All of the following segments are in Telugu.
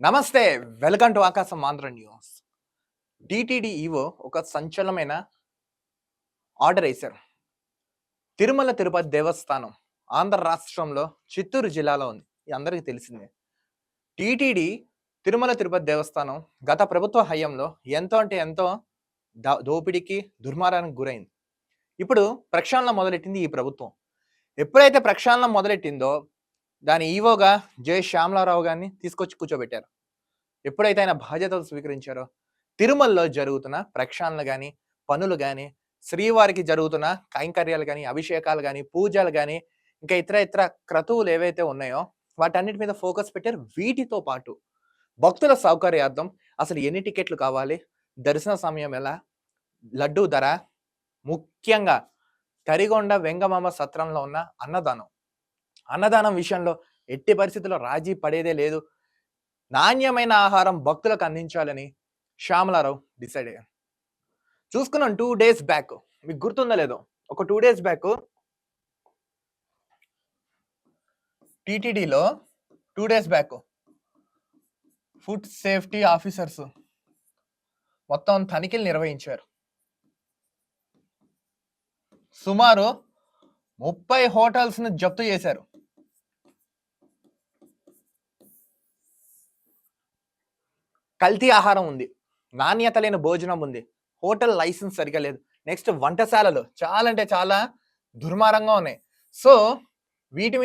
నమస్తే. వెల్కమ్ టు ఆకాశం ఆంధ్ర న్యూస్. టీటీడీ ఈవో ఒక సంచలనమైన ఆర్డర్ ఏశారు. తిరుమల తిరుపతి దేవస్థానం ఆంధ్ర రాష్ట్రంలో చిత్తూరు జిల్లాలో ఉంది. ఇది అందరికీ తెలిసిందే. టీటీడీ తిరుమల తిరుపతి దేవస్థానం గత ప్రభుత్వ హయాంలో ఎంతో అంటే ఎంతో దోపిడీకి, దుర్మార్గానికి గురైంది. ఇప్పుడు ప్రక్షాళన మొదలెట్టింది ఈ ప్రభుత్వం. ఎప్పుడైతే ప్రక్షాళన మొదలెట్టిందో దాని ఈవోగా జె. శ్యామలారావు గారిని తీసుకొచ్చి కూర్చోబెట్టారు. ఎప్పుడైతే ఆయన బాధ్యతలు స్వీకరించారో తిరుమలలో జరుగుతున్న ప్రక్షాళన గాని, పనులు గాని, శ్రీవారికి జరుగుతున్న కైంకర్యాలు గాని, అభిషేకాలు గాని, పూజలు గాని, ఇంకా ఇతర క్రతువులు ఏవైతే ఉన్నాయో వాటన్నిటి మీద ఫోకస్ పెట్టారు. వీటితో పాటు భక్తుల సౌకర్యార్థం అసలు ఎన్ని టికెట్లు కావాలి? దర్శన సమయం ఎలా? లడ్డూ ధర, ముఖ్యంగా తరిగొండ వెంగమాంబ సత్రంలో ఉన్న అన్నదానం. అన్నదానం విషయంలో ఎట్టి పరిస్థితుల్లో రాజీ పడేదే లేదు. నాణ్యమైన ఆహారం భక్తులకు అందించాలని శ్యామలారావు డిసైడ్ అయ్యారు. చూసుకున్నాం 2 days బ్యాక్, మీకు గుర్తుందో లేదో, ఒక 2 days బ్యాక్ టీటీడీలో 2 days back food safety officers మొత్తం తనిఖీలు నిర్వహించారు. సుమారు 30 హోటల్స్ ను జప్తు చేశారు. కల్తీ ఆహారం ఉంది, నాణ్యత లేని భోజనం ఉంది, హోటల్ లైసెన్స్ సరిగా లేదు, నెక్స్ట్ వంటశాలలు చాలా అంటే చాలా దుర్మార్గంగా ఉన్నాయి. సో వీటి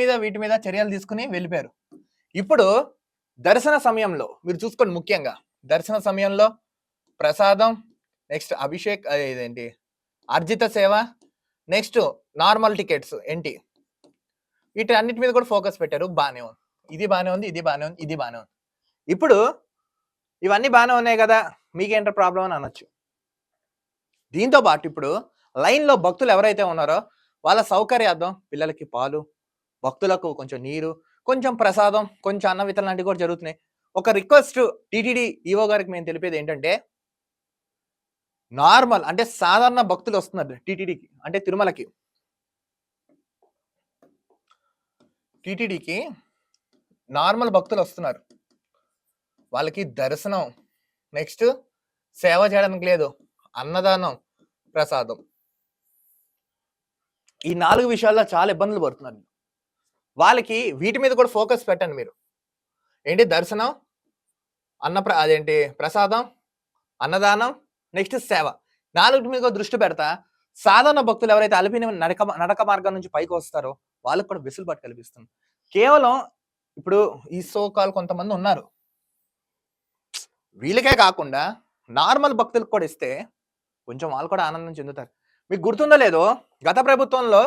మీద చర్యలు తీసుకుని వెళ్ళిపోయారు. ఇప్పుడు దర్శన సమయంలో మీరు చూసుకోండి, ముఖ్యంగా దర్శన సమయంలో ప్రసాదం, నెక్స్ట్ అభిషేక్ ఇదేంటి అర్జిత సేవ, నెక్స్ట్ నార్మల్ టికెట్స్ ఏంటి, వీటి అన్నిటి మీద కూడా ఫోకస్ పెట్టారు. బాగానే ఉంది, ఇది బాగానే ఉంది, ఇది బాగానే ఉంది, ఇది బాగానే ఉంది. ఇప్పుడు ఇవన్నీ బాగానే ఉన్నాయి కదా, మీకేంటో ప్రాబ్లం అని అనొచ్చు. దీంతో పాటు ఇప్పుడు లైన్లో భక్తులు ఎవరైతే ఉన్నారో వాళ్ళ సౌకర్యార్థం పిల్లలకి పాలు, భక్తులకు కొంచెం నీరు, కొంచెం ప్రసాదం, కొంచెం అన్న వితరణ లాంటివి కూడా జరుగుతున్నాయి. ఒక రిక్వెస్ట్ టీటీడీ ఈవో గారికి మేము తెలిపేది ఏంటంటే, నార్మల్ అంటే సాధారణ భక్తులు వస్తున్నారు టీటీడీకి, అంటే తిరుమలకి, టీటీడీకి నార్మల్ భక్తులు వస్తున్నారు. వాళ్ళకి దర్శనం, నెక్స్ట్ సేవ చేయడానికి లేదు, అన్నదానం, ప్రసాదం, ఈ 4 విషయాల్లో చాలా ఇబ్బందులు పడుతున్నారు. వాళ్ళకి వీటి మీద కూడా ఫోకస్ పెట్టండి మీరు. ఏంటి దర్శనం, అదేంటి ప్రసాదం, అన్నదానం, నెక్స్ట్ సేవ, 4 మీద దృష్టి పెడతా సాధారణ భక్తులు ఎవరైతే అలిపిన నడక మార్గం నుంచి పైకి వస్తారో వాళ్ళకి కూడా వెసులుబాటు కల్పిస్తుంది. కేవలం ఇప్పుడు ఈ సోకాల్ కొంతమంది ఉన్నారు, వీళ్ళకే కాకుండా నార్మల్ భక్తులకు కూడా ఇస్తే కొంచెం వాళ్ళు కూడా ఆనందం చెందుతారు. మీకు గుర్తుందో లేదో, గత ప్రభుత్వంలో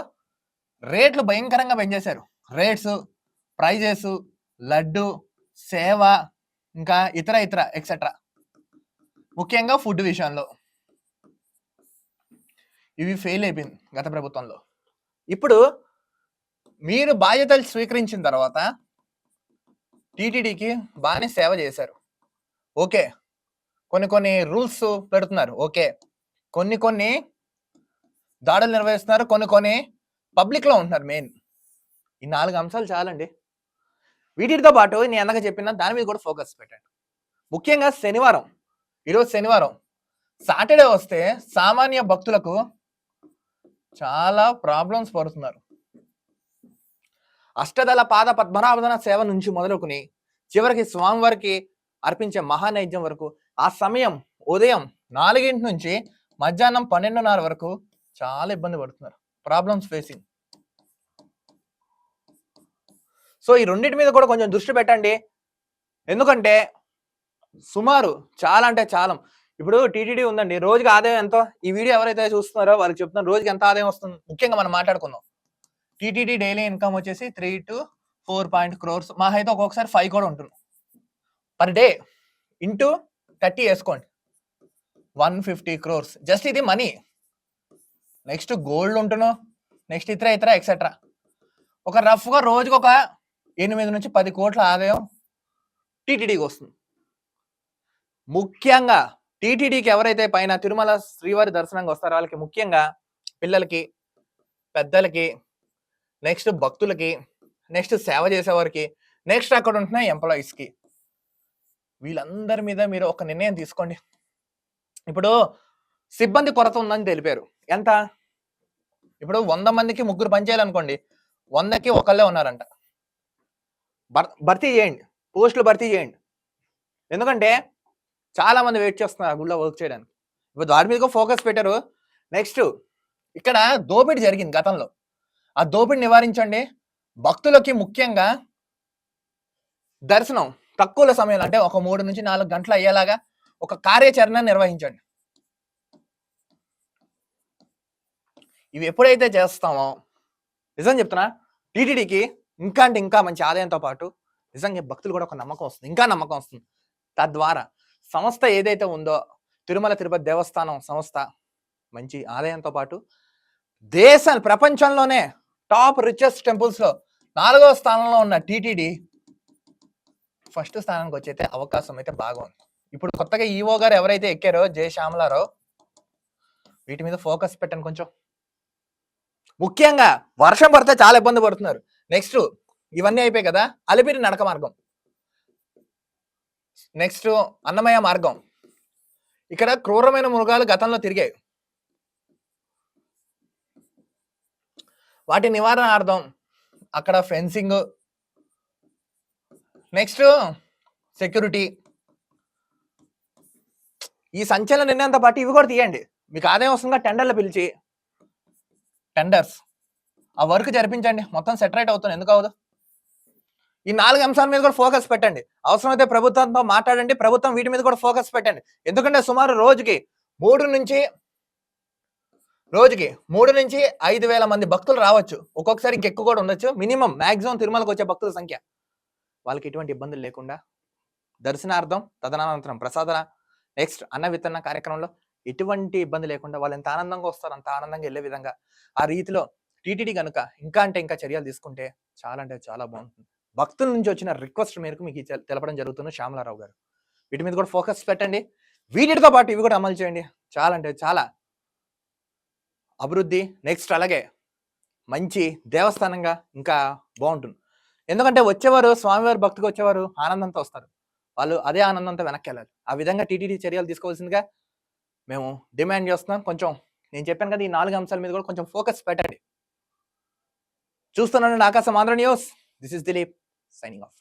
రేట్లు భయంకరంగా పెంచేశారు. రేట్స్, ప్రైజెస్, లడ్డు, సేవ, ఇంకా ఇతర ఎక్సెట్రా, ముఖ్యంగా ఫుడ్ విషయంలో ఇవి ఫెయిల్ అయిపోయింది గత ప్రభుత్వంలో. ఇప్పుడు మీరు బాధ్యతలు స్వీకరించిన తర్వాత టీటీడీకి బాగానే సేవ చేశారు, ఓకే. కొన్ని రూల్స్ పెడుతున్నారు, ఓకే. కొన్ని దాడులు నిర్వహిస్తున్నారు, కొన్ని పబ్లిక్లో ఉంటున్నారు. మెయిన్ ఈ 4 అంశాలు చాలండి. వీటితో పాటు నేను ఎందాక చెప్పిన దాని మీద కూడా ఫోకస్ పెట్టండి. ముఖ్యంగా శనివారం, ఈరోజు శనివారం, సాటర్డే వస్తే సామాన్య భక్తులకు చాలా ప్రాబ్లమ్స్ పడుతున్నారు. అష్టదళ పాద పద్మనాభన సేవ నుంచి మొదలుకుని చివరికి స్వామివారికి అర్పించే మహానైద్యం వరకు, ఆ సమయం ఉదయం 4 నుంచి మధ్యాహ్నం 12:30 వరకు చాలా ఇబ్బంది పడుతున్నారు, ప్రాబ్లమ్స్ ఫేసింగ్. సో ఈ రెండింటి మీద కూడా కొంచెం దృష్టి పెట్టండి. ఎందుకంటే సుమారు చాలా అంటే చాలా, ఇప్పుడు టీటీడీ ఉందండి, రోజుకి ఆదాయం ఎంతో, ఈ వీడియో ఎవరైతే చూస్తున్నారో వాళ్ళకి చెప్తున్నారు రోజుకి ఎంత ఆదాయం వస్తుంది. ముఖ్యంగా మనం మాట్లాడుకుందాం, టీటీడీ డైలీ ఇన్కమ్ వచ్చేసి 3 to 4 crores, మా అయితే ఒక్కొక్కసారి 5 కూడా ఉంటుంది పర్ డే. ఇంటూ 30 వేసుకోండి, 150 crores జస్ట్ ఇది మనీ. నెక్స్ట్ గోల్డ్ ఉంటున్నాం, నెక్స్ట్ ఇతర ఎక్సెట్రా, ఒక రఫ్గా రోజుకి ఒక 8 నుంచి 10 కోట్ల ఆదాయం టీటీడీకి వస్తుంది. ముఖ్యంగా టీటీడీకి ఎవరైతే పైన తిరుమల శ్రీవారి దర్శనంగా వస్తారో వాళ్ళకి, ముఖ్యంగా పిల్లలకి, పెద్దలకి, నెక్స్ట్ భక్తులకి, నెక్స్ట్ సేవ చేసేవారికి, నెక్స్ట్ అక్కడ ఉంటున్న ఎంప్లాయీస్కి వీళ్ళందరి మీద మీరు ఒక నిర్ణయం తీసుకోండి. ఇప్పుడు సిబ్బంది కొరత ఉందని తెలిపారు. ఎంత? ఇప్పుడు 100 మందికి ముగ్గురు పనిచేయాలనుకోండి. 100కి ఒకళ్ళే ఉన్నారంట. భర్తీ చేయండి. పోస్టులు భర్తీ చేయండి. ఎందుకంటే చాలా మంది వెయిట్ చేస్తున్నారు ఆ గుడిలో వర్క్ చేయడానికి. ఇప్పుడు దాని మీద ఫోకస్ పెట్టారు. నెక్స్ట్ ఇక్కడ దోపిడీ జరిగింది గతంలో. ఆ దోపిడీ నివారించండి. భక్తులకి ముఖ్యంగా దర్శనం తక్కువ సమయంలో అంటే ఒక 3 నుంచి 4 గంటలు అయ్యేలాగా ఒక కార్యాచరణ నిర్వహించండి. ఇవి ఎప్పుడైతే చేస్తామో నిజం చెప్తున్నా టీటీడీకి ఇంకా అంటే ఇంకా మంచి ఆదాయంతో పాటు నిజంగా భక్తులు కూడా ఒక నమ్మకం వస్తుంది. ఇంకా నమ్మకం వస్తుంది. తద్వారా సంస్థ ఏదైతే ఉందో తిరుమల తిరుపతి దేవస్థానం సంస్థ మంచి ఆదాయంతో పాటు ప్రపంచంలోనే టాప్ రిచెస్ట్ టెంపుల్స్ లో 4వ స్థానంలో ఉన్న టీటీడీ ఫస్ట్ స్థానానికి వచ్చే అవకాశం అయితే బాగా ఉంది. ఇప్పుడు కొత్తగా ఈవో గారు ఎవరైతే ఎక్కారో జె శ్యామలారావు, వీటి మీద ఫోకస్ పెట్టండి కొంచెం. ముఖ్యంగా వర్షం పడితే చాలా ఇబ్బంది పడుతున్నారు. నెక్స్ట్ ఇవన్నీ అయిపోయాయి కదా, అలిపిరి నడక మార్గం, నెక్స్ట్ అన్నమయ్య మార్గం. ఇక్కడ క్రూరమైన మృగాలు గతంలో తిరిగాయి. వాటి నివారణార్థం అక్కడ ఫెన్సింగ్, నెక్స్ట్ సెక్యూరిటీ, ఈ సంచలన నిర్ణయంతో పాటు ఇవి కూడా తీయండి. మీకు ఆదాయం వస్తుందిగా టెండర్లు పిలిచి టెండర్స్ ఆ వర్క్ జరిపించండి. మొత్తం సెటరేట్ అవుతుంది. ఎందుకు అవదు? ఈ 4 అంశాల మీద కూడా ఫోకస్ పెట్టండి. అవసరమైతే ప్రభుత్వంతో మాట్లాడండి. ప్రభుత్వం వీటి మీద కూడా ఫోకస్ పెట్టండి. ఎందుకంటే సుమారు రోజుకి 3 నుంచి 5,000 మంది భక్తులు రావచ్చు. ఒక్కొక్కసారి ఇంకెక్కువ కూడా ఉండొచ్చు. మినిమం మాక్సిమం తిరుమలకు వచ్చే భక్తుల సంఖ్య. వాళ్ళకి ఎటువంటి ఇబ్బందులు లేకుండా దర్శనార్థం, తదనంతరం ప్రసాదన, నెక్స్ట్ అన్న వితరణ కార్యక్రమంలో ఎటువంటి ఇబ్బంది లేకుండా వాళ్ళు ఎంత ఆనందంగా వస్తారు అంత ఆనందంగా వెళ్ళే విధంగా ఆ రీతిలో టీటీడీ కనుక ఇంకా అంటే ఇంకా చర్యలు తీసుకుంటే చాలా అంటే చాలా బాగుంటుంది. భక్తుల నుంచి వచ్చిన రిక్వెస్ట్ మేరకు మీకు తెలపడం జరుగుతుంది శ్యామలారావు గారు. వీటి మీద కూడా ఫోకస్ పెట్టండి. వీటితో పాటు ఇవి కూడా అమలు చేయండి. చాలా అంటే చాలా అభివృద్ధి, నెక్స్ట్ అలాగే మంచి దేవస్థానంగా ఇంకా బాగుంటుంది. ఎందుకంటే వచ్చేవారు స్వామివారి భక్తికి వచ్చేవారు ఆనందంతో వస్తారు. వాళ్ళు అదే ఆనందంతో వెనక్కి వెళ్ళాలి. ఆ విధంగా టీటీడీ చర్యలు తీసుకోవాల్సిందిగా మేము డిమాండ్ చేస్తున్నాం. కొంచెం నేను చెప్పాను కదా, ఈ 4 అంశాల మీద కూడా కొంచెం ఫోకస్ పెట్టండి. చూస్తున్నానండి ఆకాశం Andhra news. This is Dilip signing off.